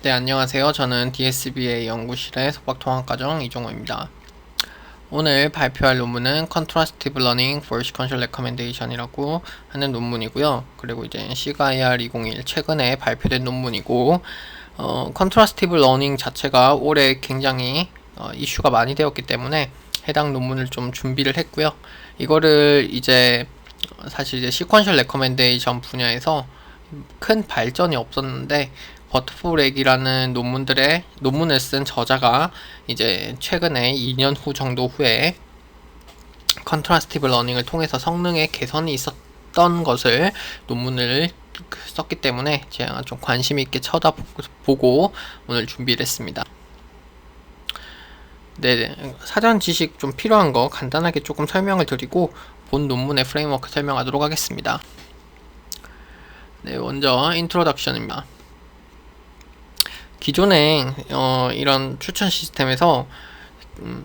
네, 안녕하세요. 저는 DSBA 연구실의 속박통합과정 이종호입니다. 오늘 발표할 논문은 Contrastive Learning for Sequential Recommendation이라고 하는 논문이고요. 그리고 이제 CGIR 2021 최근에 발표된 논문이고, Contrastive Learning 자체가 올해 굉장히 이슈가 많이 되었기 때문에 해당 논문을 좀 준비를 했고요. 이거를 이제 사실 이제 Sequential Recommendation 분야에서 큰 발전이 없었는데 버트포렉이라는 논문을 쓴 저자가 이제 최근에 2년 후 정도 후에 컨트라스티브 러닝을 통해서 성능의 개선이 있었던 것을 논문을 썼기 때문에 제가 좀 관심 있게 쳐다보고 오늘 준비를 했습니다. 네, 사전 지식 좀 필요한 거 간단하게 조금 설명을 드리고 본 논문의 프레임워크 설명하도록 하겠습니다. 네, 먼저 인트로덕션입니다. 기존에 이런 추천 시스템에서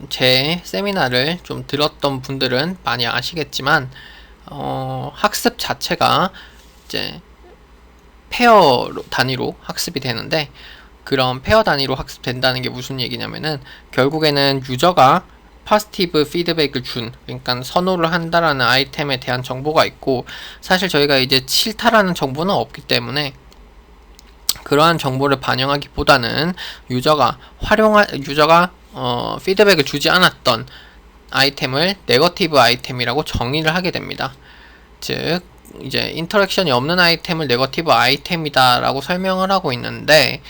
제 세미나를 좀 들었던 분들은 많이 아시겠지만 학습 자체가 이제 페어 단위로 학습이 되는데, 그런 페어 단위로 학습된다는 게 무슨 얘기냐면은 결국에는 유저가 포지티브 피드백을 그러니까 선호를 한다라는 아이템에 대한 정보가 있고, 사실 저희가 이제 싫다라는 정보는 없기 때문에 그러한 정보를 반영하기보다는 유저가 피드백을 주지 않았던 아이템을 네거티브 아이템이라고 정의를 하게 됩니다. 즉 이제 인터랙션이 없는 아이템을 네거티브 아이템이다 라고 설명을 하고 있는데,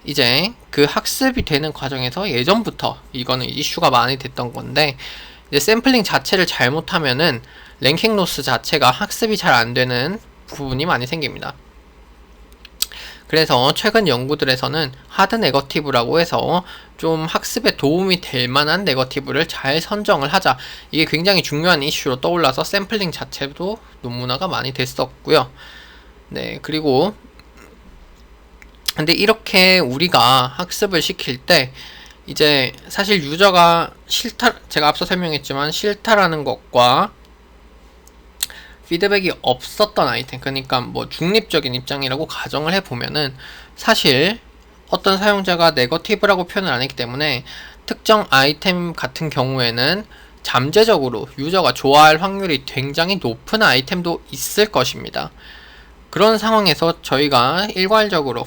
이제 그 학습이 되는 과정에서 예전부터 이거는 이슈가 많이 됐던 건데, 이제 샘플링 자체를 잘못하면은 랭킹 로스 자체가 학습이 잘 안되는 부분이 많이 생깁니다. 그래서 최근 연구들에서는 하드 네거티브라고 해서 좀 학습에 도움이 될 만한 네거티브를 잘 선정을 하자, 이게 굉장히 중요한 이슈로 떠올라서 샘플링 자체도 논문화가 많이 됐었고요. 네, 그리고 근데 이렇게 우리가 학습을 시킬 때 이제 사실 유저가 싫다, 제가 앞서 설명했지만 싫다라는 것과 피드백이 없었던 아이템, 그러니까 뭐 중립적인 입장이라고 가정을 해보면은 사실 어떤 사용자가 네거티브라고 표현을 안 했기 때문에 특정 아이템 같은 경우에는 잠재적으로 유저가 좋아할 확률이 굉장히 높은 아이템도 있을 것입니다. 그런 상황에서 저희가 일괄적으로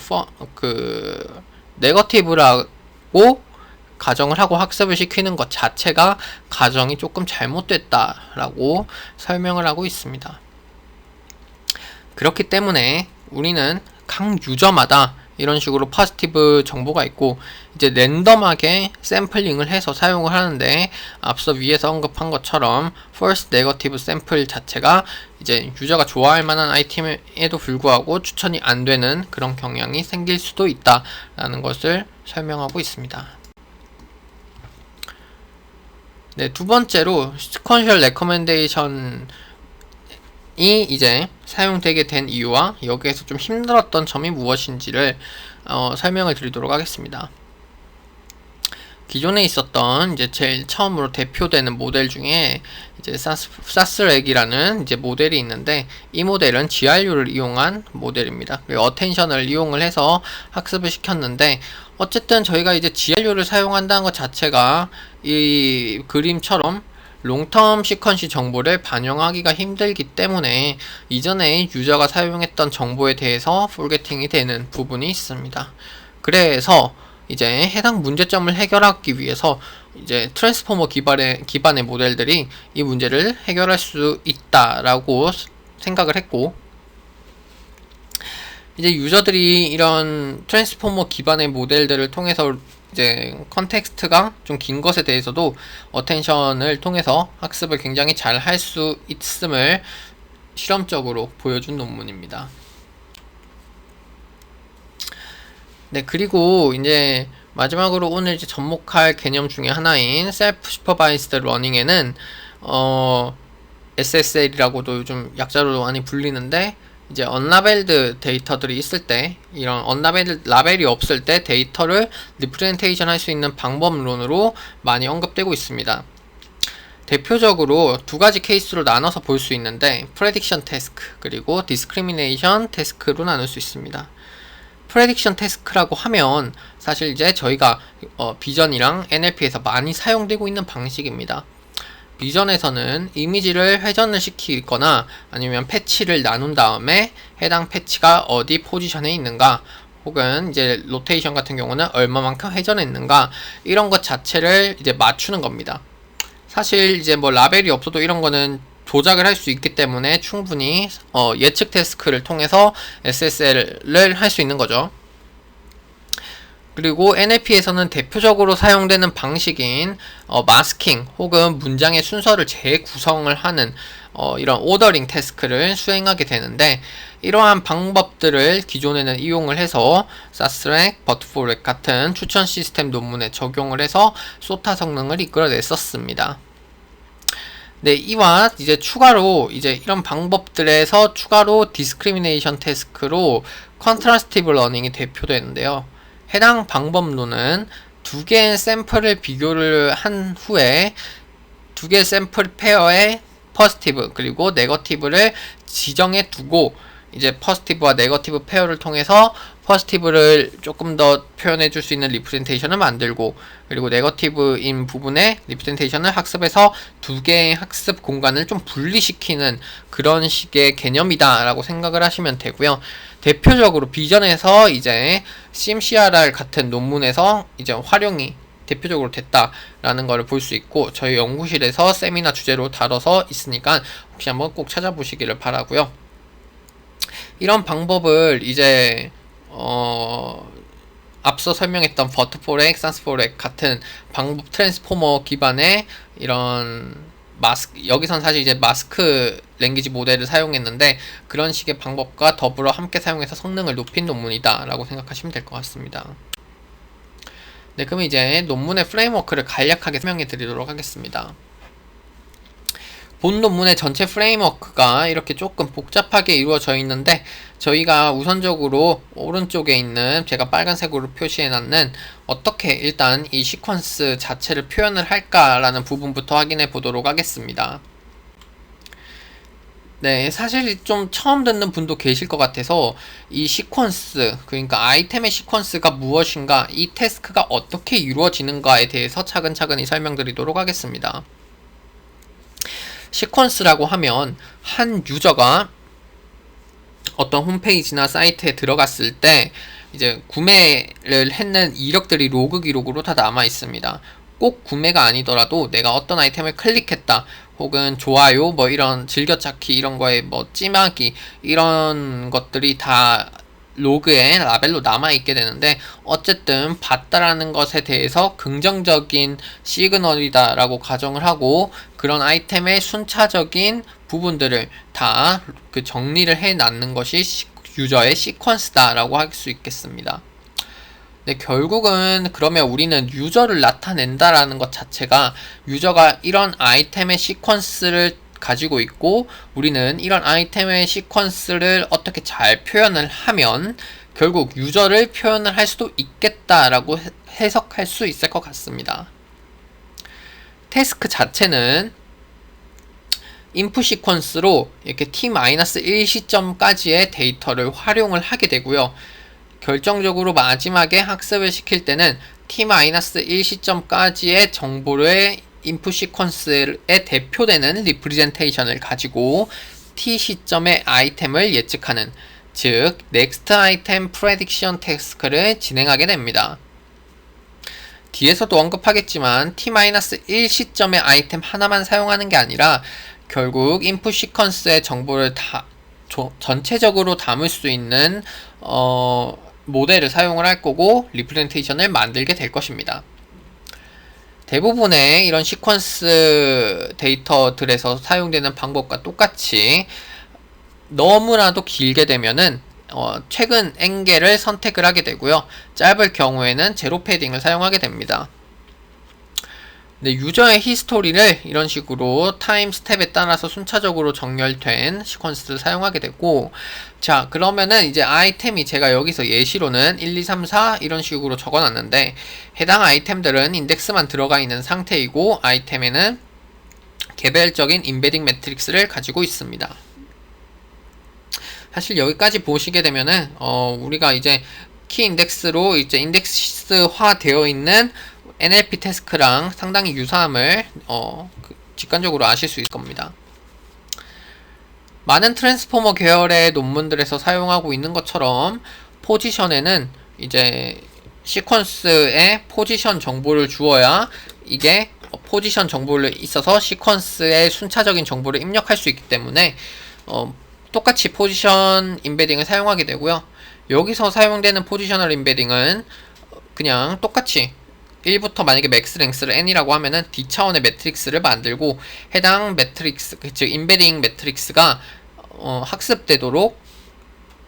네거티브라고 가정을 하고 학습을 시키는 것 자체가 가정이 조금 잘못됐다라고 설명을 하고 있습니다. 그렇기 때문에 우리는 각 유저마다 이런 식으로 포지티브 정보가 있고 이제 랜덤하게 샘플링을 해서 사용을 하는데, 앞서 위에서 언급한 것처럼 false negative 샘플 자체가 이제 유저가 좋아할 만한 아이템에도 불구하고 추천이 안 되는 그런 경향이 생길 수도 있다라는 것을 설명하고 있습니다. 네, 두 번째로 sequential recommendation이 이제 사용되게 된 이유와 여기에서 좀 힘들었던 점이 무엇인지를 설명을 드리도록 하겠습니다. 기존에 있었던 이제 제일 처음으로 대표되는 모델 중에 이제 사스렉이라는 이제 모델이 있는데, 이 모델은 GRU를 이용한 모델입니다. 그리고 어텐션을 이용을 해서 학습을 시켰는데, 어쨌든 저희가 이제 GRU를 사용한다는 것 자체가 이 그림처럼 롱텀 시퀀시 정보를 반영하기가 힘들기 때문에 이전에 유저가 사용했던 정보에 대해서 포겟팅이 되는 부분이 있습니다. 그래서 이제 해당 문제점을 해결하기 위해서 이제 트랜스포머 기반의 모델들이 이 문제를 해결할 수 있다라고 생각을 했고, 이제 유저들이 이런 트랜스포머 기반의 모델들을 통해서 이제 컨텍스트가 좀 긴 것에 대해서도 어텐션을 통해서 학습을 굉장히 잘 할 수 있음을 실험적으로 보여준 논문입니다. 네, 그리고 이제 마지막으로 오늘 이제 접목할 개념 중에 하나인 Self Supervised Learning에는 SSL이라고도 요즘 약자로 많이 불리는데, 이제 언라벨드 데이터들이 있을 때, 이런 언라벨드 라벨이 없을 때 데이터를 리프레젠테이션 할 수 있는 방법론으로 많이 언급되고 있습니다. 대표적으로 두 가지 케이스로 나눠서 볼 수 있는데, 프레딕션 태스크 그리고 디스크리미네이션 태스크로 나눌 수 있습니다. 프레딕션 태스크라고 하면 사실 이제 저희가 비전이랑 NLP에서 많이 사용되고 있는 방식입니다. 비전에서는 이미지를 회전을 시키거나 아니면 패치를 나눈 다음에 해당 패치가 어디 포지션에 있는가, 혹은 이제 로테이션 같은 경우는 얼마만큼 회전했는가, 이런 것 자체를 이제 맞추는 겁니다. 사실 이제 뭐 라벨이 없어도 이런 거는 조작을 할 수 있기 때문에 충분히 예측 태스크를 통해서 SSL을 할 수 있는 거죠. 그리고 NLP에서는 대표적으로 사용되는 방식인 마스킹 혹은 문장의 순서를 재구성을 하는 이런 오더링 태스크를 수행하게 되는데, 이러한 방법들을 기존에는 이용을 해서 사스렉, 버트포렉 같은 추천 시스템 논문에 적용을 해서 소타 성능을 이끌어냈었습니다. 네, 이와 이제 추가로 이제 이런 방법들에서 추가로 디스크리미네이션 태스크로 컨트라스티브 러닝이 대표되는데요. 해당 방법론은 두 개의 샘플을 비교를 한 후에 두 개의 샘플 페어의 포지티브 그리고 네거티브를 지정해 두고, 이제 포지티브와 네거티브 페어를 통해서 포지티브를 조금 더 표현해 줄 수 있는 리프레젠테이션을 만들고, 그리고 네거티브인 부분에 리프레젠테이션을 학습해서 두 개의 학습 공간을 좀 분리시키는 그런 식의 개념이다 라고 생각을 하시면 되고요. 대표적으로 비전에서 이제 CMCRR 같은 논문에서 이제 활용이 대표적으로 됐다라는 것을 볼 수 있고, 저희 연구실에서 세미나 주제로 다뤄서 있으니까 혹시 한번 꼭 찾아보시기를 바라고요. 이런 방법을 이제 앞서 설명했던 버트포렉, 산스포렉 같은 방법 트랜스포머 기반의 이런 여기선 사실 이제 마스크 랭귀지 모델을 사용했는데, 그런 식의 방법과 더불어 함께 사용해서 성능을 높인 논문이다 라고 생각하시면 될 것 같습니다. 네, 그럼 이제 논문의 프레임워크를 간략하게 설명해 드리도록 하겠습니다. 본 논문의 전체 프레임워크가 이렇게 조금 복잡하게 이루어져 있는데, 저희가 우선적으로 오른쪽에 있는 제가 빨간색으로 표시해 놨는 어떻게 일단 이 시퀀스 자체를 표현을 할까라는 부분부터 확인해 보도록 하겠습니다. 네, 사실 좀 처음 듣는 분도 계실 것 같아서 이 시퀀스, 그러니까 아이템의 시퀀스가 무엇인가, 이 태스크가 어떻게 이루어지는가에 대해서 차근차근히 설명드리도록 하겠습니다. 시퀀스라고 하면 한 유저가 어떤 홈페이지나 사이트에 들어갔을 때 이제 구매를 했는 이력들이 로그 기록으로 다 남아 있습니다. 꼭 구매가 아니더라도 내가 어떤 아이템을 클릭했다, 혹은 좋아요, 뭐 이런 즐겨찾기 이런 거에 뭐 찜하기, 이런 것들이 다 로그에 라벨로 남아있게 되는데, 어쨌든 봤다라는 것에 대해서 긍정적인 시그널이다 라고 가정을 하고, 그런 아이템의 순차적인 부분들을 다 그 정리를 해 놨는 것이 유저의 시퀀스다 라고 할 수 있겠습니다. 네, 결국은 그러면 우리는 유저를 나타낸다라는 것 자체가, 유저가 이런 아이템의 시퀀스를 가지고 있고 우리는 이런 아이템의 시퀀스를 어떻게 잘 표현을 하면 결국 유저를 표현을 할 수도 있겠다라고 해석할 수 있을 것 같습니다. 태스크 자체는 인풋 시퀀스로 이렇게 t-1 시점까지의 데이터를 활용을 하게 되고요. 결정적으로 마지막에 학습을 시킬 때는 t-1 시점까지의 정보를 인풋 시퀀스에 대표되는 리프레젠테이션을 가지고 t 시점의 아이템을 예측하는, 즉 넥스트 아이템 프레딕션 태스크를 진행하게 됩니다. 뒤에서도 언급하겠지만 t-1 시점의 아이템 하나만 사용하는 게 아니라 결국 인풋 시퀀스의 정보를 전체적으로 담을 수 있는 모델을 사용을 할 거고 리프레젠테이션을 만들게 될 것입니다. 대부분의 이런 시퀀스 데이터들에서 사용되는 방법과 똑같이 너무나도 길게 되면은 최근 엔겔을 선택을 하게 되고요. 짧을 경우에는 제로 패딩을 사용하게 됩니다. 네, 유저의 히스토리를 이런 식으로 타임 스텝에 따라서 순차적으로 정렬된 시퀀스를 사용하게 되고, 자 그러면은 이제 아이템이 제가 여기서 예시로는 1, 2, 3, 4 이런 식으로 적어놨는데, 해당 아이템들은 인덱스만 들어가 있는 상태이고 아이템에는 개별적인 임베딩 매트릭스를 가지고 있습니다. 사실 여기까지 보시게 되면은 우리가 이제 키 인덱스로 이제 인덱스화 되어 있는 NLP 태스크랑 상당히 유사함을 직관적으로 아실 수 있을 겁니다. 많은 트랜스포머 계열의 논문들에서 사용하고 있는 것처럼 포지션에는 이제 시퀀스에 포지션 정보를 주어야 이게 포지션 정보를 있어서 시퀀스의 순차적인 정보를 입력할 수 있기 때문에 똑같이 포지션 임베딩을 사용하게 되고요. 여기서 사용되는 포지셔널 임베딩은 그냥 똑같이 1부터 만약에 맥스 랭스를 n이라고 하면은 D차원의 매트릭스를 만들고 해당 매트릭스, 즉 임베딩 매트릭스가 학습되도록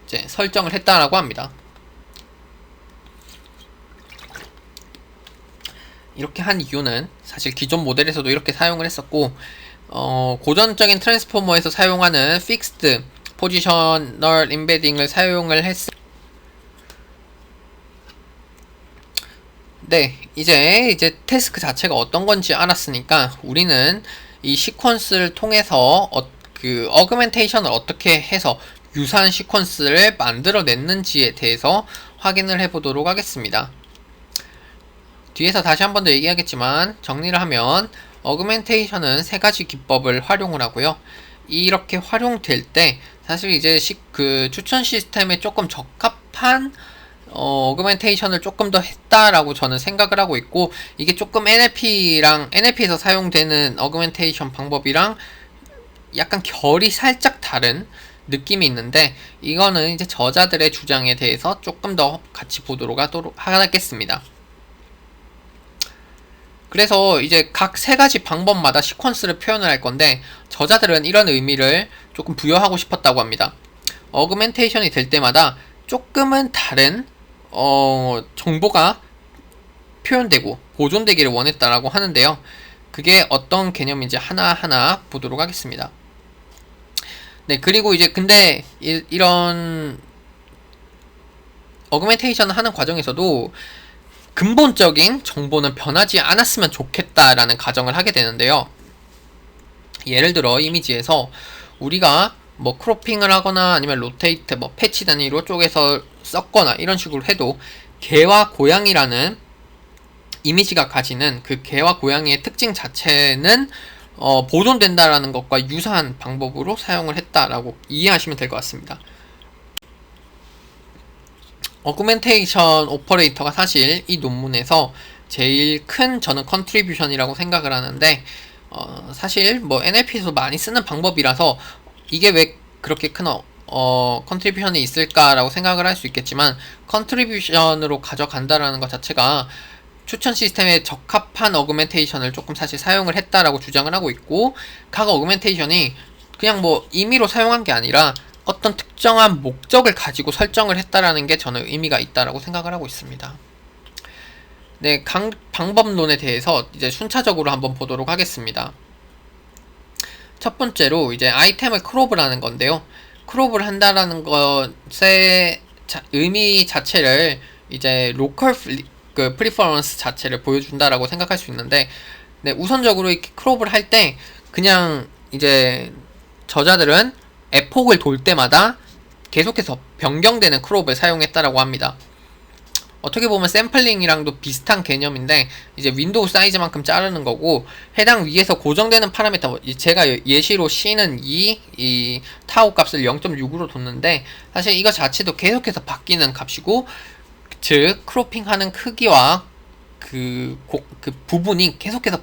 이제 설정을 했다라고 합니다. 이렇게 한 이유는 사실 기존 모델에서도 이렇게 사용을 했었고 고전적인 트랜스포머에서 사용하는 픽스드 포지셔널 임베딩을 사용을 네, 이제 태스크 자체가 어떤 건지 알았으니까 우리는 이 시퀀스를 통해서 그 어그멘테이션을 어떻게 해서 유사한 시퀀스를 만들어냈는지에 대해서 확인을 해보도록 하겠습니다. 뒤에서 다시 한 번 더 얘기하겠지만 정리를 하면 어그멘테이션은 세 가지 기법을 활용을 하고요. 이렇게 활용될 때 사실 이제 그 추천 시스템에 조금 적합한 어그멘테이션을 조금 더 했다라고 저는 생각을 하고 있고, 이게 조금 NLP에서 사용되는 어그멘테이션 방법이랑 약간 결이 살짝 다른 느낌이 있는데, 이거는 이제 저자들의 주장에 대해서 조금 더 같이 보도록 하겠습니다. 그래서 이제 각 세 가지 방법마다 시퀀스를 표현을 할 건데, 저자들은 이런 의미를 조금 부여하고 싶었다고 합니다. 어그멘테이션이 될 때마다 조금은 다른 정보가 표현되고 보존되기를 원했다라고 하는데요. 그게 어떤 개념인지 하나하나 보도록 하겠습니다. 네, 그리고 이제 근데 이런 어그멘테이션을 하는 과정에서도 근본적인 정보는 변하지 않았으면 좋겠다라는 가정을 하게 되는데요. 예를 들어 이미지에서 우리가 뭐 크로핑을 하거나 아니면 로테이트, 뭐 패치 단위로 쪼개서 썼거나 이런 식으로 해도 개와 고양이라는 이미지가 가지는 그 개와 고양이의 특징 자체는 보존된다라는 것과 유사한 방법으로 사용을 했다라고 이해하시면 될 것 같습니다. 어그멘테이션 오퍼레이터가 사실 이 논문에서 제일 큰 저는 컨트리뷰션이라고 생각을 하는데, 사실 뭐 NLP에서 많이 쓰는 방법이라서 이게 왜 그렇게 큰 컨트리뷰션이 있을까라고 생각을 할 수 있겠지만, 컨트리뷰션으로 가져간다라는 것 자체가 추천 시스템에 적합한 어그멘테이션을 조금 사실 사용을 했다라고 주장을 하고 있고, 각 어그멘테이션이 그냥 뭐 임의로 사용한 게 아니라 어떤 특정한 목적을 가지고 설정을 했다라는 게 저는 의미가 있다라고 생각을 하고 있습니다. 네, 방법론에 대해서 이제 순차적으로 한번 보도록 하겠습니다. 첫 번째로 이제 아이템을 크롭을 하는 건데요. 크롭을 한다라는 것의 의미 자체를 이제 로컬 프리퍼런스 자체를 보여준다라고 생각할 수 있는데, 네, 우선적으로 이렇게 크롭을 할 때 그냥 이제 저자들은 에폭을 돌 때마다 계속해서 변경되는 크롭을 사용했다라고 합니다. 어떻게 보면 샘플링이랑도 비슷한 개념인데, 이제 윈도우 사이즈만큼 자르는 거고, 해당 위에서 고정되는 파라미터, 제가 예시로 C는 2, 이 타오 값을 0.6으로 뒀는데, 사실 이거 자체도 계속해서 바뀌는 값이고, 즉 크로핑 하는 크기와 그 부분이 계속해서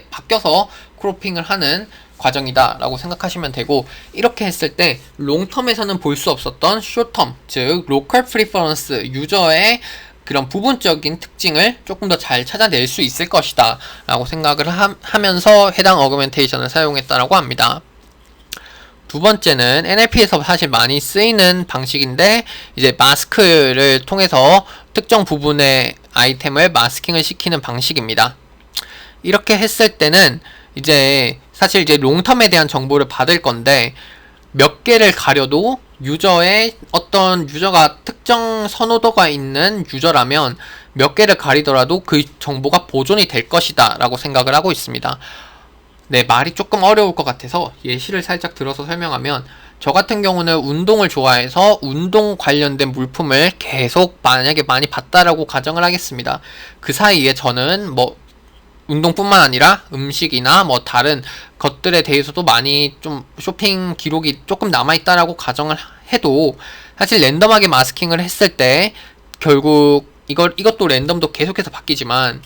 바뀌어서 크로핑을 하는 과정이다 라고 생각하시면 되고, 이렇게 했을 때 롱텀에서는 볼 수 없었던 숏텀, 즉 로컬 프리퍼런스, 유저의 그런 부분적인 특징을 조금 더 잘 찾아낼 수 있을 것이다 라고 생각을 하면서 해당 어그멘테이션을 사용했다라고 합니다. 두 번째는 NLP에서 사실 많이 쓰이는 방식인데, 이제 마스크를 통해서 특정 부분의 아이템을 마스킹을 시키는 방식입니다. 이렇게 했을 때는 이제 사실 이제 롱텀에 대한 정보를 받을 건데, 몇 개를 가려도 유저가 특정 선호도가 있는 유저라면 몇 개를 가리더라도 그 정보가 보존이 될 것이다 라고 생각을 하고 있습니다. 네, 말이 조금 어려울 것 같아서 예시를 살짝 들어서 설명하면, 저 같은 경우는 운동을 좋아해서 운동 관련된 물품을 계속 만약에 많이 봤다라고 가정을 하겠습니다. 그 사이에 저는 뭐 운동뿐만 아니라 음식이나 뭐 다른 것들에 대해서도 많이 좀 쇼핑 기록이 조금 남아있다라고 가정을 해도 사실 랜덤하게 마스킹을 했을 때 결국 이것도 랜덤도 계속해서 바뀌지만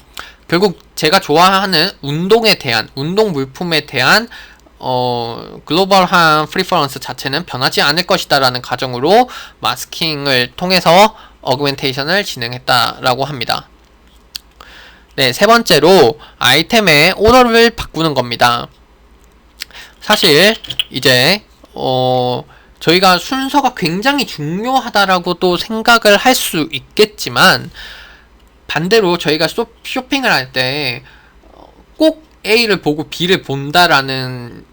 결국 제가 좋아하는 운동에 대한 운동 물품에 대한 글로벌한 프리퍼런스 자체는 변하지 않을 것이다 라는 가정으로 마스킹을 통해서 어그멘테이션을 진행했다라고 합니다. 네, 세 번째로 아이템의 오더를 바꾸는 겁니다. 사실 이제 저희가 순서가 굉장히 중요하다라고도 생각을 할 수 있겠지만 반대로 저희가 쇼핑을 할 때 꼭 A를 보고 B를 본다라는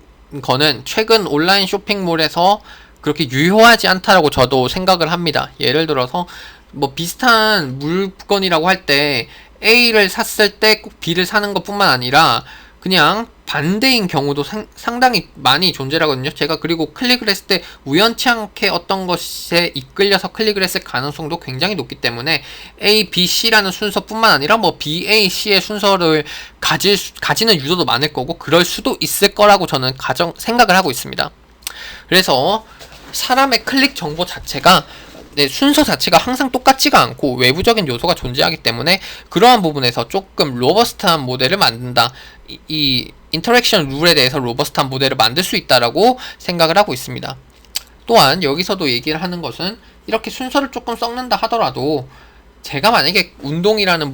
거는 최근 온라인 쇼핑몰에서 그렇게 유효하지 않다라고 저도 생각을 합니다. 예를 들어서 뭐 비슷한 물건이라고 할 때 A를 샀을 때 꼭 B를 사는 것뿐만 아니라 그냥 반대인 경우도 상당히 많이 존재하거든요. 제가 그리고 클릭을 했을 때 우연치 않게 어떤 것에 이끌려서 클릭을 했을 가능성도 굉장히 높기 때문에 A, B, C라는 순서뿐만 아니라 뭐 B, A, C의 순서를 가지는 유저도 많을 거고 그럴 수도 있을 거라고 저는 생각을 하고 있습니다. 그래서 사람의 클릭 정보 자체가 순서 자체가 항상 똑같지가 않고 외부적인 요소가 존재하기 때문에 그러한 부분에서 조금 로버스트한 모델을 만든다. 이 인터랙션 룰에 대해서 로버스트한 모델을 만들 수 있다라고 생각을 하고 있습니다. 또한 여기서도 얘기를 하는 것은 이렇게 순서를 조금 썩는다 하더라도 제가 만약에 운동하는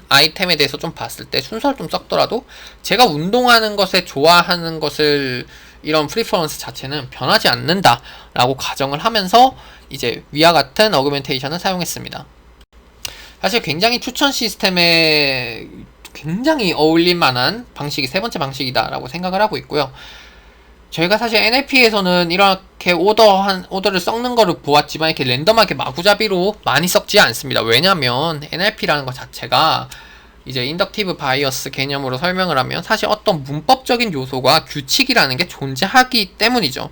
아이템에 대해서 좀 봤을 때 순서를 좀 썩더라도 제가 운동하는 것에 좋아하는 것을 이런 프리퍼런스 자체는 변하지 않는다 라고 가정을 하면서 이제 위와 같은 어그멘테이션을 사용했습니다. 사실 굉장히 추천 시스템에 굉장히 어울릴만한 방식이 세 번째 방식이다 라고 생각을 하고 있고요. 저희가 사실 NLP에서는 이렇게 오더를 썩는 거를 보았지만 이렇게 랜덤하게 마구잡이로 많이 썩지 않습니다. 왜냐면 NLP라는 것 자체가 이제 인덕티브 바이어스 개념으로 설명을 하면 사실 어떤 문법적인 요소가 규칙이라는 게 존재하기 때문이죠.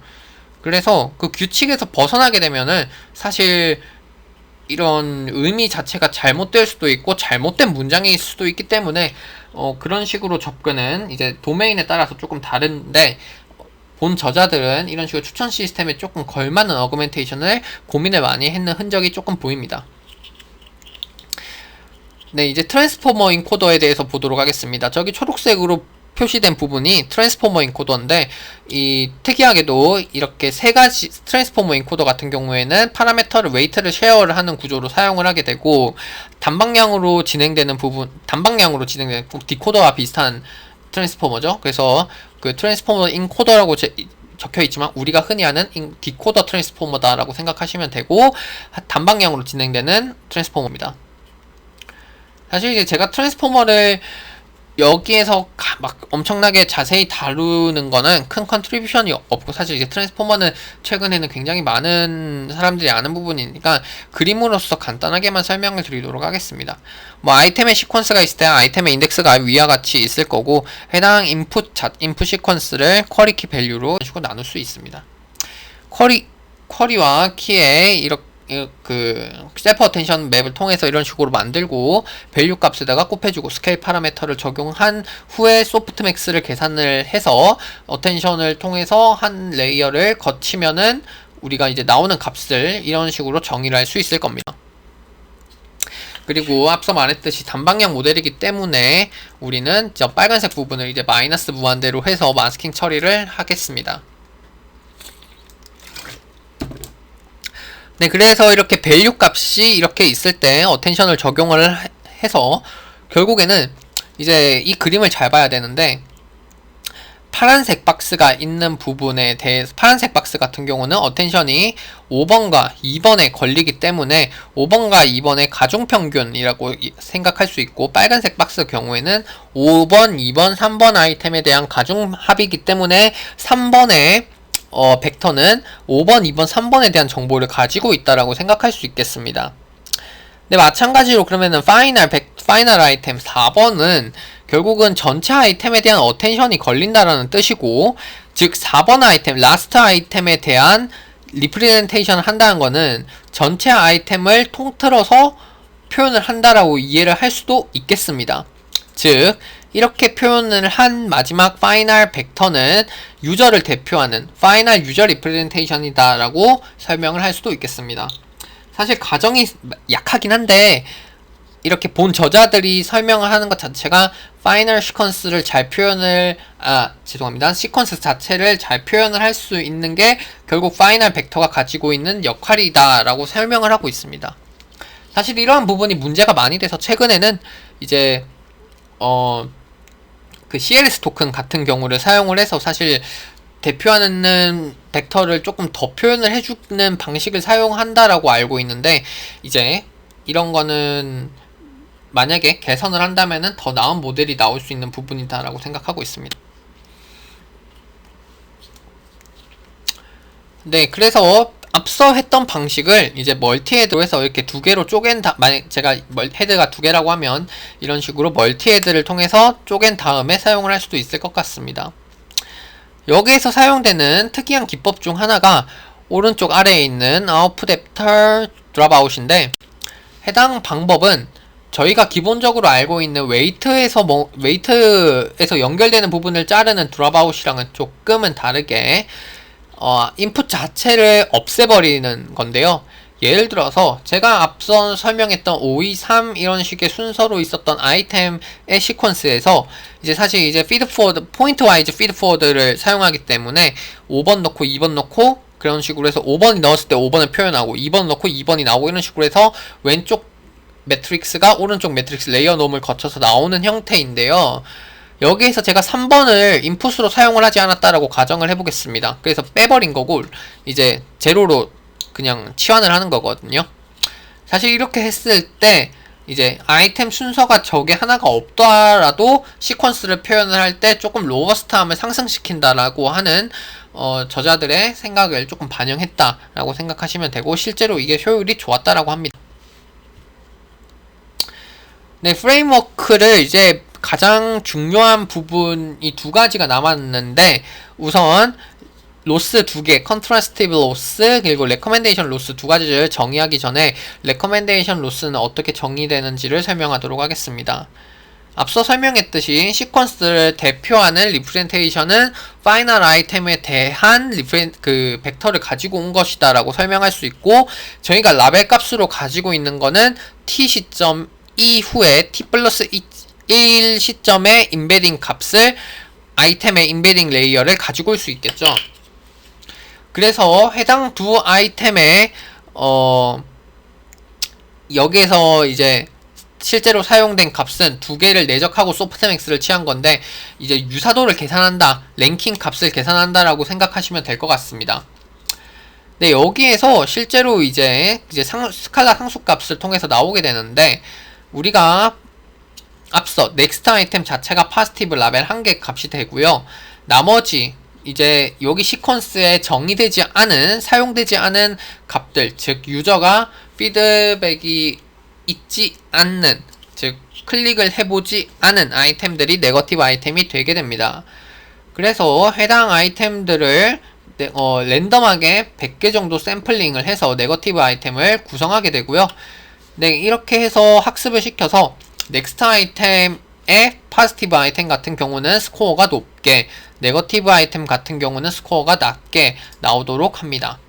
그래서 그 규칙에서 벗어나게 되면은 사실 이런 의미 자체가 잘못될 수도 있고 잘못된 문장일 수도 있기 때문에 그런 식으로 접근은 이제 도메인에 따라서 조금 다른데 본 저자들은 이런 식으로 추천 시스템에 조금 걸맞는 어그멘테이션을 고민을 많이 했는 흔적이 조금 보입니다. 네, 이제 트랜스포머 인코더에 대해서 보도록 하겠습니다. 저기 초록색으로 표시된 부분이 트랜스포머 인코더인데 특이하게도 이렇게 세 가지 트랜스포머 인코더 같은 경우에는 파라미터를 웨이트를 쉐어를 하는 구조로 사용을 하게 되고 단방향으로 진행되는 디코더와 비슷한 트랜스포머죠. 그래서 그 트랜스포머 인코더라고 적혀 있지만 우리가 흔히 아는 디코더 트랜스포머다라고 생각하시면 되고 단방향으로 진행되는 트랜스포머입니다. 사실 이제 제가 트랜스포머를 여기에서 막 엄청나게 자세히 다루는 거는 큰 컨트리뷰션이 없고 사실 이제 트랜스포머는 최근에는 굉장히 많은 사람들이 아는 부분이니까 그림으로서 간단하게만 설명을 드리도록 하겠습니다. 뭐 아이템의 시퀀스가 있을 때 아이템의 인덱스가 위와 같이 있을 거고 해당 인풋 시퀀스를 쿼리 키 밸류로 이런 식으로 나눌 수 있습니다. 쿼리와 키에 이렇게 셀프 어텐션 맵을 통해서 이런 식으로 만들고 밸류 값에다가 곱해주고 스케일 파라미터를 적용한 후에 소프트맥스를 계산을 해서 어텐션을 통해서 한 레이어를 거치면은 우리가 이제 나오는 값을 이런 식으로 정의를 할 수 있을 겁니다. 그리고 앞서 말했듯이 단방향 모델이기 때문에 우리는 저 빨간색 부분을 이제 마이너스 무한대로 해서 마스킹 처리를 하겠습니다. 네, 그래서 이렇게 밸류 값이 이렇게 있을 때 어텐션을 적용을 해서 결국에는 이제 이 그림을 잘 봐야 되는데 파란색 박스가 있는 부분에 대해서 파란색 박스 같은 경우는 어텐션이 5번과 2번에 걸리기 때문에 5번과 2번의 가중평균이라고 생각할 수 있고 빨간색 박스 경우에는 5번, 2번, 3번 아이템에 대한 가중합이기 때문에 3번의 벡터는 5번, 2번, 3번에 대한 정보를 가지고 있다라고 생각할 수 있겠습니다. 네, 마찬가지로 그러면은 파이널 아이템 4번은 결국은 전체 아이템에 대한 어텐션이 걸린다라는 뜻이고 즉 4번 아이템, 라스트 아이템에 대한 리프레젠테이션을 한다는 거는 전체 아이템을 통틀어서 표현을 한다라고 이해를 할 수도 있겠습니다. 즉 이렇게 표현을 한 마지막 파이널 벡터는 유저를 대표하는 파이널 유저 리프레젠테이션이다 라고 설명을 할 수도 있겠습니다. 사실 가정이 약하긴 한데 이렇게 본 저자들이 설명을 하는 것 자체가 파이널 시퀀스를 잘 표현을 시퀀스 자체를 잘 표현을 할 수 있는 게 결국 파이널 벡터가 가지고 있는 역할이다 라고 설명을 하고 있습니다. 사실 이러한 부분이 문제가 많이 돼서 최근에는 이제 그 CLS 토큰 같은 경우를 사용을 해서 사실 대표하는 벡터를 조금 더 표현을 해주는 방식을 사용한다라고 알고 있는데, 이제 이런 거는 만약에 개선을 한다면은 더 나은 모델이 나올 수 있는 부분이다라고 생각하고 있습니다. 네, 그래서 앞서 했던 방식을 이제 멀티헤드로 해서 이렇게 두 개로 쪼갠 만약 제가 헤드가 두 개라고 하면 이런 식으로 멀티헤드를 통해서 쪼갠 다음에 사용을 할 수도 있을 것 같습니다. 여기에서 사용되는 특이한 기법 중 하나가 오른쪽 아래에 있는 output after dropout인데, 해당 방법은 저희가 기본적으로 알고 있는 웨이트에서 연결되는 부분을 자르는 dropout이랑은 조금은 다르게 인풋 자체를 없애버리는 건데요. 예를 들어서 제가 앞선 설명했던 5, 2, 3 이런 식의 순서로 있었던 아이템의 시퀀스에서 이제 사실 이제 피드포워드, 포인트 와이즈 피드포워드를 사용하기 때문에 5번 넣고 2번 넣고 그런 식으로 해서 5번이 넣었을 때 5번을 표현하고 2번 넣고 2번이 나오고 이런 식으로 해서 왼쪽 매트릭스가 오른쪽 매트릭스 레이어 놈을 거쳐서 나오는 형태인데요. 여기에서 제가 3번을 인풋으로 사용을 하지 않았다라고 가정을 해보겠습니다. 그래서 빼버린 거고 이제 제로로 그냥 치환을 하는 거거든요. 사실 이렇게 했을 때 이제 아이템 순서가 저게 하나가 없더라도 시퀀스를 표현을 할 때 조금 로버스트함을 상승시킨다라고 하는 저자들의 생각을 조금 반영했다라고 생각하시면 되고, 실제로 이게 효율이 좋았다라고 합니다. 네, 프레임워크를 이제 가장 중요한 부분이 두 가지가 남았는데, 우선 로스 두 개, 컨트라스티브 로스 그리고 레커멘데이션 로스 두 가지를 정의하기 전에 레커멘데이션 로스는 어떻게 정의되는지를 설명하도록 하겠습니다. 앞서 설명했듯이 시퀀스를 대표하는 리프레젠테이션은 파이널 아이템에 대한 벡터를 가지고 온 것이다 라고 설명할 수 있고, 저희가 라벨 값으로 가지고 있는 거는 t 시점 이후에 t 플러스 1 시점의 인베딩 값을 아이템의 인베딩 레이어를 가지고 올 수 있겠죠. 그래서 해당 두 아이템의 여기에서 이제 실제로 사용된 값은 두 개를 내적하고 소프트맥스를 취한 건데, 이제 유사도를 계산한다, 랭킹 값을 계산한다라고 생각하시면 될 것 같습니다. 네, 여기에서 실제로 이제 스칼라 상수값을 통해서 나오게 되는데, 우리가 앞서 넥스트 아이템 자체가 파지티브 라벨 1개 값이 되고요. 나머지 이제 여기 시퀀스에 정의되지 않은, 사용되지 않은 값들, 즉 유저가 피드백이 있지 않는, 즉 클릭을 해보지 않은 아이템들이 네거티브 아이템이 되게 됩니다. 그래서 해당 아이템들을 랜덤하게 100개 정도 샘플링을 해서 네거티브 아이템을 구성하게 되고요. 네, 이렇게 해서 학습을 시켜서 넥스트 아이템의 파지티브 아이템 같은 경우는 스코어가 높게, 네거티브 아이템 같은 경우는 스코어가 낮게 나오도록 합니다.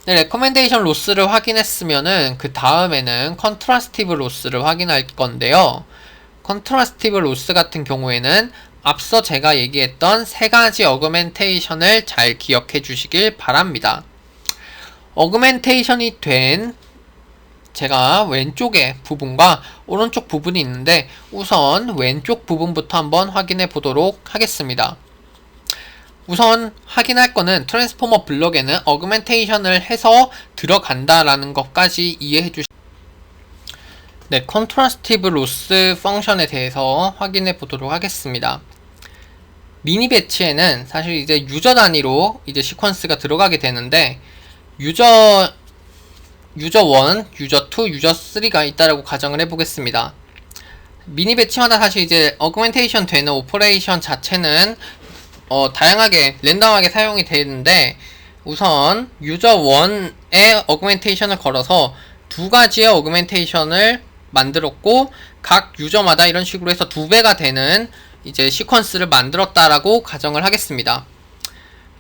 네, 레커멘데이션 로스를 확인했으면은 그 다음에는 컨트라스티브 로스를 확인할 건데요. 컨트라스티브 로스 같은 경우에는 앞서 제가 얘기했던 세 가지 어그멘테이션을 잘 기억해 주시길 바랍니다. 어그멘테이션이 된 제가 왼쪽의 부분과 오른쪽 부분이 있는데, 우선 왼쪽 부분부터 한번 확인해 보도록 하겠습니다. 우선 확인할 거는 트랜스포머 블럭에는 어그멘테이션을 해서 들어간다라는 것까지 이해해 주시면, 네, 컨트라스티브 로스 펑션에 대해서 확인해 보도록 하겠습니다. 미니 배치에는 사실 이제 유저 단위로 이제 시퀀스가 들어가게 되는데, 유저 1, 유저 2, 유저 3가 있다라고 가정을 해보겠습니다. 미니 배치마다 사실 이제 어그멘테이션 되는 오퍼레이션 자체는 다양하게 랜덤하게 사용이 되는데, 우선 유저 1의 어그멘테이션을 걸어서 두 가지의 어그멘테이션을 만들었고, 각 유저마다 이런 식으로 해서 2배가 되는 이제 시퀀스를 만들었다라고 가정을 하겠습니다.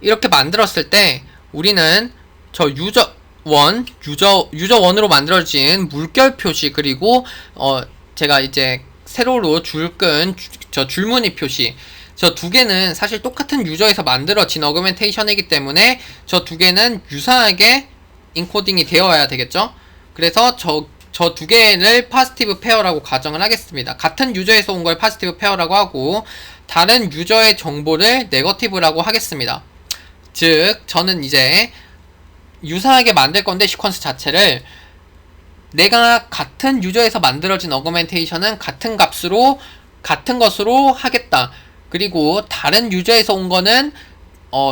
이렇게 만들었을 때 우리는 저 유저 1으로 만들어진 물결 표시, 그리고 제가 이제 세로로 저 줄무늬 표시, 저 두 개는 사실 똑같은 유저에서 만들어진 어그멘테이션이기 때문에 저 두 개는 유사하게 인코딩이 되어야 되겠죠. 그래서 저 두 개를 파지티브 페어라고 가정을 하겠습니다. 같은 유저에서 온 걸 파지티브 페어라고 하고, 다른 유저의 정보를 네거티브라고 하겠습니다. 즉 저는 이제 유사하게 만들 건데, 시퀀스 자체를 내가 같은 유저에서 만들어진 어그멘테이션은 같은 값으로 같은 것으로 하겠다. 그리고 다른 유저에서 온 거는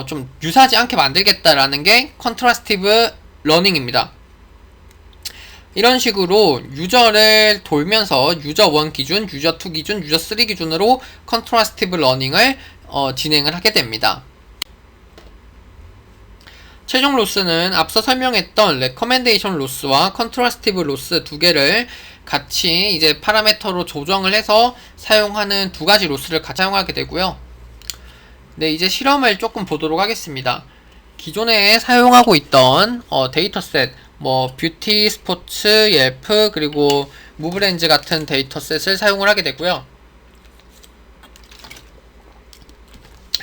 좀 유사하지 않게 만들겠다라는 게 컨트라스티브 러닝입니다. 이런 식으로 유저를 돌면서 유저 1 기준, 유저 2 기준, 유저 3 기준으로 컨트라스티브 러닝을 진행을 하게 됩니다. 최종 로스는 앞서 설명했던 레커멘데이션 로스와 컨트라스티브 로스 두 개를 같이 이제 파라미터로 조정을 해서 사용하는 두 가지 로스를 같이 사용하게 되고요. 네, 이제 실험을 조금 보도록 하겠습니다. 기존에 사용하고 있던 데이터셋, 뭐 뷰티, 스포츠, 옐프, 그리고 무브렌즈 같은 데이터셋을 사용을 하게 되고요.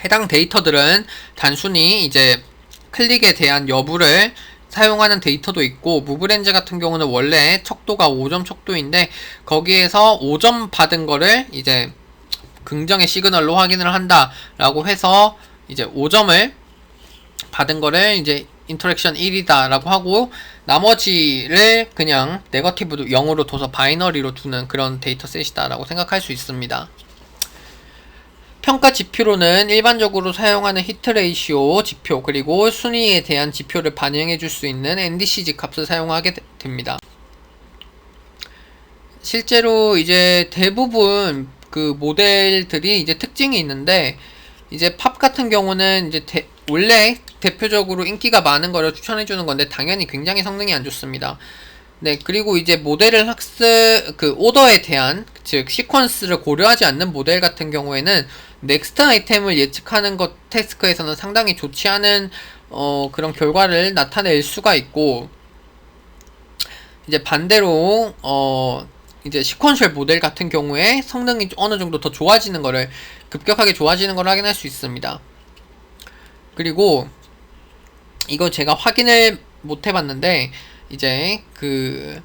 해당 데이터들은 단순히 이제 클릭에 대한 여부를 사용하는 데이터도 있고, 무브렌즈 같은 경우는 원래 척도가 5점 척도인데 거기에서 5점 받은 거를 이제 긍정의 시그널로 확인을 한다 라고 해서 이제 5점을 받은 거를 이제 인터랙션 1이다 라고 하고, 나머지를 그냥 네거티브 0으로 둬서 바이너리로 두는 그런 데이터셋이다 라고 생각할 수 있습니다. 평가 지표로는 일반적으로 사용하는 히트 레이시오 지표, 그리고 순위에 대한 지표를 반영해 줄 수 있는 NDCG 값을 사용하게 됩니다. 실제로 이제 대부분 그 모델들이 이제 특징이 있는데, 이제 팝 같은 경우는 이제 원래 대표적으로 인기가 많은 거를 추천해 주는 건데 당연히 굉장히 성능이 안 좋습니다. 네, 그리고 이제 모델을 오더에 대한, 즉 시퀀스를 고려하지 않는 모델 같은 경우에는 넥스트 아이템을 예측하는 것 태스크에서는 상당히 좋지 않은 그런 결과를 나타낼 수가 있고, 이제 반대로 이제 시퀀셜 모델 같은 경우에 성능이 어느 정도 더 좋아지는 거를, 급격하게 좋아지는 걸 확인할 수 있습니다. 그리고 이거 제가 확인을 못 해봤는데, 이제 그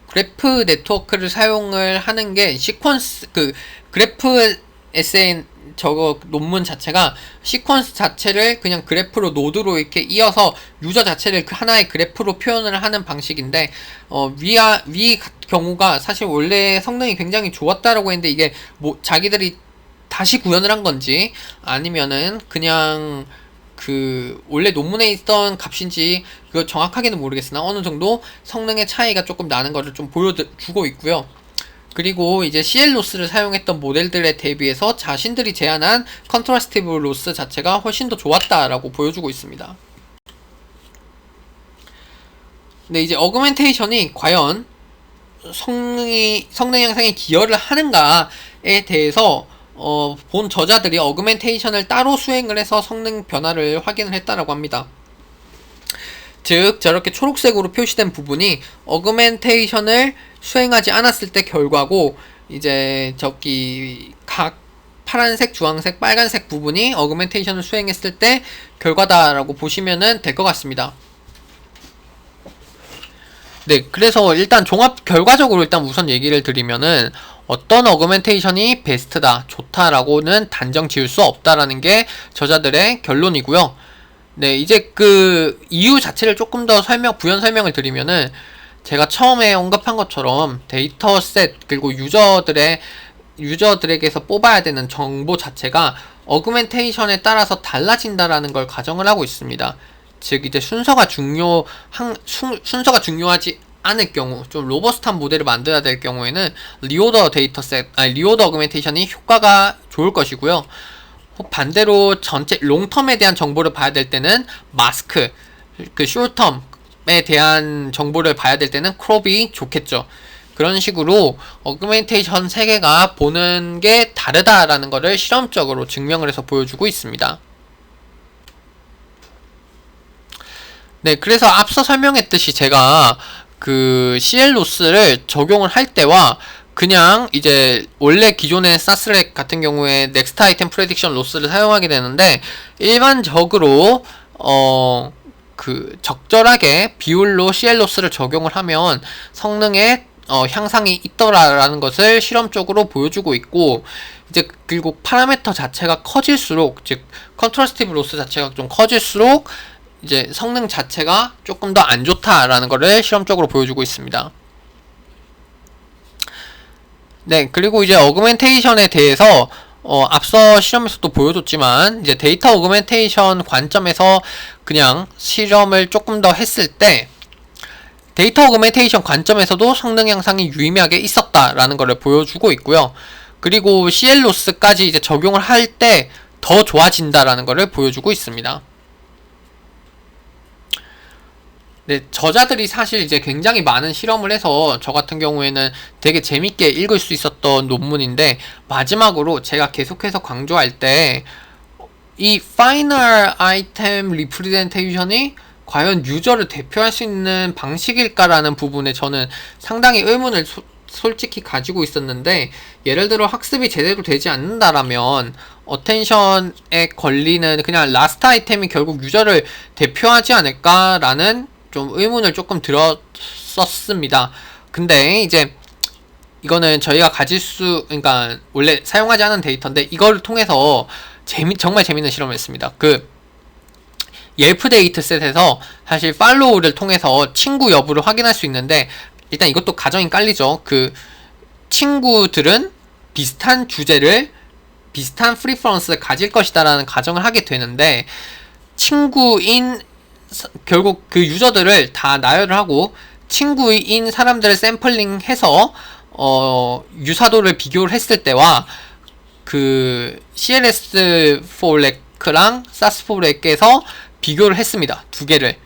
그래프 네트워크를 사용을 하는 게 시퀀스, 그래프 에세이 저거 논문 자체가 시퀀스 자체를 그냥 그래프로 노드로 이렇게 이어서 유저 자체를 그 하나의 그래프로 표현을 하는 방식인데, 위 경우가 사실 원래 성능이 굉장히 좋았다라고 했는데, 이게 뭐 자기들이 다시 구현을 한 건지 아니면은 그냥 원래 논문에 있던 값인지 그거 정확하게는 모르겠으나 어느 정도 성능의 차이가 조금 나는 거를 좀 보여주고 있고요. 그리고 이제 CL 로스를 사용했던 모델들에 대비해서 자신들이 제안한 컨트라스티브 로스 자체가 훨씬 더 좋았다라고 보여주고 있습니다. 근데 이제 어그멘테이션이 과연 성능 향상에 기여를 하는가에 대해서 본 저자들이 어그멘테이션을 따로 수행을 해서 성능 변화를 확인을 했다라고 합니다. 즉 저렇게 초록색으로 표시된 부분이 어그멘테이션을 수행하지 않았을 때 결과고, 이제 저기 각 파란색, 주황색, 빨간색 부분이 어그멘테이션을 수행했을 때 결과다라고 보시면은 될 것 같습니다. 네, 그래서 일단 결과적으로 일단 우선 얘기를 드리면은, 어떤 어그멘테이션이 베스트다, 좋다라고는 단정 지을 수 없다라는 게 저자들의 결론이고요. 네, 이제 그 이유 자체를 조금 더 부연 설명을 드리면은, 제가 처음에 언급한 것처럼 데이터셋 그리고 유저들에게서 뽑아야 되는 정보 자체가 어그멘테이션에 따라서 달라진다라는 걸 가정을 하고 있습니다. 즉 이제 순서가 중요하지 않을 경우, 좀 로버스트한 모델을 만들어야 될 경우에는 리오더 데이터셋, 리오더 어그멘테이션이 효과가 좋을 것이고요. 반대로 전체 롱텀에 대한 정보를 봐야 될 때는 마스크, 그 숏텀에 대한 정보를 봐야 될 때는 크롭이 좋겠죠. 그런 식으로 어그멘테이션 세개가 보는 게 다르다라는 것을 실험적으로 증명을 해서 보여주고 있습니다. 네, 그래서 앞서 설명했듯이 제가 그 CL 로스를 적용을 할 때와 그냥 이제 원래 기존의 사스렉 같은 경우에 넥스트 아이템 프레딕션 로스를 사용하게 되는데, 일반적으로 그 적절하게 비율로 CL 로스를 적용을 하면 성능에 향상이 있더라라는 것을 실험적으로 보여주고 있고, 이제 그리고 파라미터 자체가 커질수록, 즉 컨트라스티브 로스 자체가 좀 커질수록 이제 성능 자체가 조금 더 안 좋다라는 것을 실험적으로 보여주고 있습니다. 네, 그리고 이제 어그멘테이션에 대해서 앞서 실험에서도 보여줬지만, 이제 데이터 어그멘테이션 관점에서 그냥 실험을 조금 더 했을 때 데이터 어그멘테이션 관점에서도 성능 향상이 유의미하게 있었다라는 것을 보여주고 있고요. 그리고 CL 로스까지 이제 적용을 할 때 더 좋아진다라는 것을 보여주고 있습니다. 네, 저자들이 사실 이제 굉장히 많은 실험을 해서 저 같은 경우에는 되게 재밌게 읽을 수 있었던 논문인데, 마지막으로 제가 계속해서 강조할 때 이 Final Item Representation이 과연 유저를 대표할 수 있는 방식일까라는 부분에 저는 상당히 의문을 솔직히 가지고 있었는데, 예를 들어 학습이 제대로 되지 않는다라면 어텐션에 걸리는 그냥 라스트 아이템이 결국 유저를 대표하지 않을까라는 좀 의문을 조금 들었었습니다. 근데 이제 이거는 저희가 그러니까 원래 사용하지 않은 데이터인데, 이걸 통해서 정말 재밌는 실험을 했습니다. 그 옐프 데이터셋에서 사실 팔로우를 통해서 친구 여부를 확인할 수 있는데, 일단 이것도 가정이 깔리죠. 그 친구들은 비슷한 주제를, 비슷한 프리퍼런스를 가질 것이다라는 가정을 하게 되는데, 결국 그 유저들을 다 나열을 하고 친구인 사람들을 샘플링해서 유사도를 비교를 했을 때와 그 CLS4렉랑 SAS4렉에서 비교를 했습니다. 두 개를.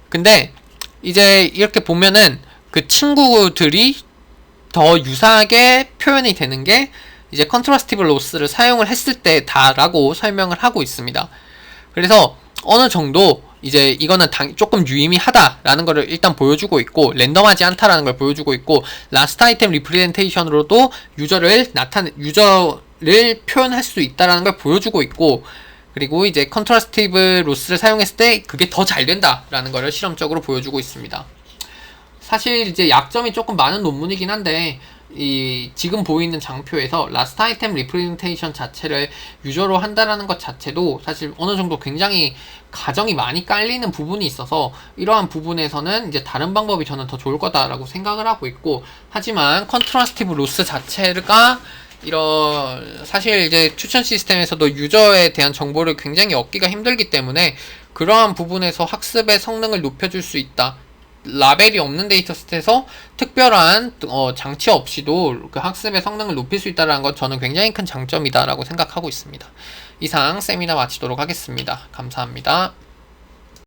근데 이제 이렇게 보면은 그 친구들이 더 유사하게 표현이 되는 게 이제 컨트라스티브 로스를 사용을 했을 때다라고 설명을 하고 있습니다. 그래서 어느 정도 이제 이거는 조금 유의미하다라는 것을 일단 보여주고 있고, 랜덤하지 않다라는 걸 보여주고 있고, 라스트 아이템 리프레젠테이션으로도 유저를 표현할 수 있다라는 걸 보여주고 있고, 그리고 이제 컨트라스티브 로스를 사용했을 때 그게 더 잘 된다라는 것을 실험적으로 보여주고 있습니다. 사실 이제 약점이 조금 많은 논문이긴 한데, 지금 보이는 장표에서 라스트 아이템 리프레젠테이션 자체를 유저로 한다라는 것 자체도 사실 어느 정도 굉장히 가정이 많이 깔리는 부분이 있어서, 이러한 부분에서는 이제 다른 방법이 저는 더 좋을 거다라고 생각을 하고 있고, 하지만 컨트라스티브 로스 자체가 사실 이제 추천 시스템에서도 유저에 대한 정보를 굉장히 얻기가 힘들기 때문에 그러한 부분에서 학습의 성능을 높여줄 수 있다. 라벨이 없는 데이터셋에서 특별한 장치 없이도 그 학습의 성능을 높일 수 있다는 건 저는 굉장히 큰 장점이다라고 생각하고 있습니다. 이상 세미나 마치도록 하겠습니다. 감사합니다.